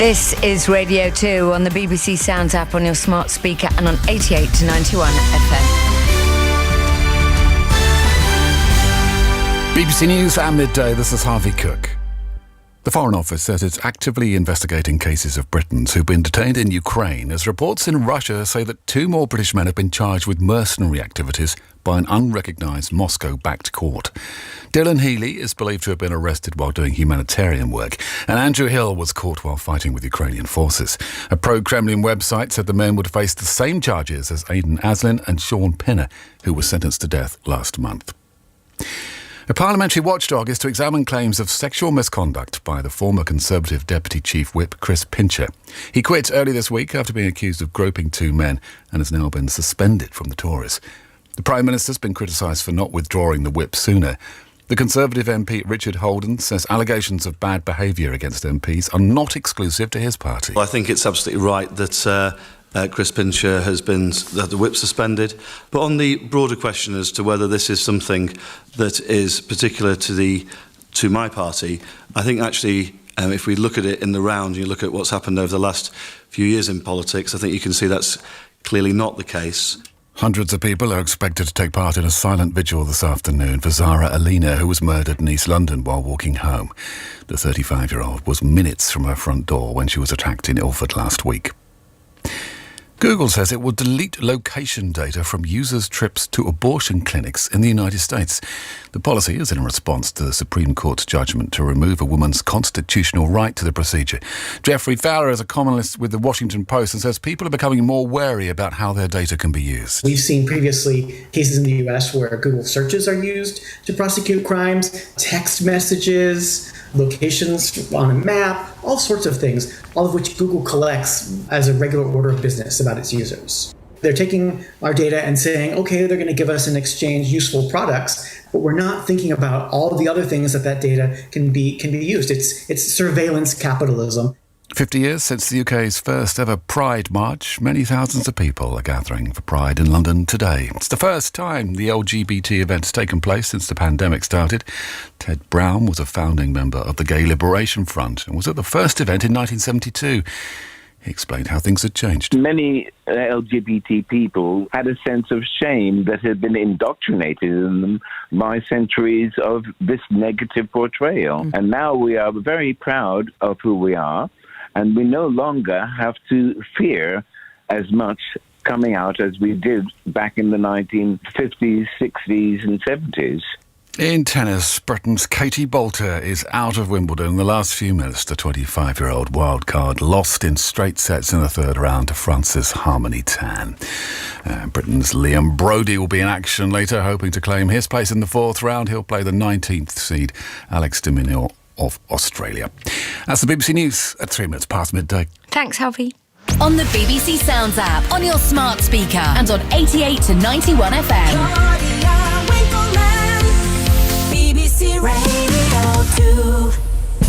This is Radio 2 on the BBC Sounds app on your smart speaker and on 88 to 91 FM. BBC News at midday, this is Harvey Cook. The Foreign Office says it's actively investigating cases of Britons who've been detained in Ukraine as reports in Russia say that 2 more British men have been charged with mercenary activities by an unrecognised Moscow-backed court. Dylan Healy is believed to have been arrested while doing humanitarian work, and Andrew Hill was caught while fighting with Ukrainian forces. A pro-Kremlin website said the men would face the same charges as Aidan Aslin and Sean Pinner, who was sentenced to death last month. A parliamentary watchdog is to examine claims of sexual misconduct by the former Conservative Deputy Chief Whip, Chris Pincher. He quit early this week after being accused of groping 2 men and has now been suspended from the Tories. The Prime Minister's been criticised for not withdrawing the whip sooner. The Conservative MP Richard Holden says allegations of bad behaviour against MPs are not exclusive to his party. Well, I think it's absolutely right that Chris Pincher has been the whip suspended. But on the broader question as to whether this is something that is particular to my party, I think actually if we look at it in the round, you look at what's happened over the last few years in politics, I think you can see that's clearly not the case. Hundreds of people are expected to take part in a silent vigil this afternoon for Zara Alina, who was murdered in East London while walking home. The 35-year-old was minutes from her front door when she was attacked in Ilford last week. Google says it will delete location data from users' trips to abortion clinics in the United States. The policy is in response to the Supreme Court's judgment to remove a woman's constitutional right to the procedure. Jeffrey Fowler is a columnist with the Washington Post and says people are becoming more wary about how their data can be used. We've seen previously cases in the US where Google searches are used to prosecute crimes, text messages, locations on a map, all sorts of things, all of which Google collects as a regular order of business about its users. They're taking our data and saying, okay, they're going to give us in exchange useful products, but we're not thinking about all the other things that data can be used. It's surveillance capitalism. 50 years since the UK's first ever Pride March, many thousands of people are gathering for Pride in London today. It's the first time the LGBT event's taken place since the pandemic started. Ted Brown was a founding member of the Gay Liberation Front and was at the first event in 1972. He explained how things had changed. Many LGBT people had a sense of shame that had been indoctrinated in them by centuries of this negative portrayal. And now we are very proud of who we are. And we no longer have to fear as much coming out as we did back in the 1950s, 60s and 70s. In tennis, Britain's Katie Boulter is out of Wimbledon in the last few minutes. The 25-year-old wildcard lost in straight sets in the third round to France's Harmony Tan. Britain's Liam Brodie will be in action later, hoping to claim his place in the fourth round. He'll play the 19th seed, Alex de Minaur of Australia. That's the BBC News at 3 minutes past midday. Thanks, Harvey. On the BBC Sounds app, on your smart speaker and on 88 to 91 FM. BBC Radio 2.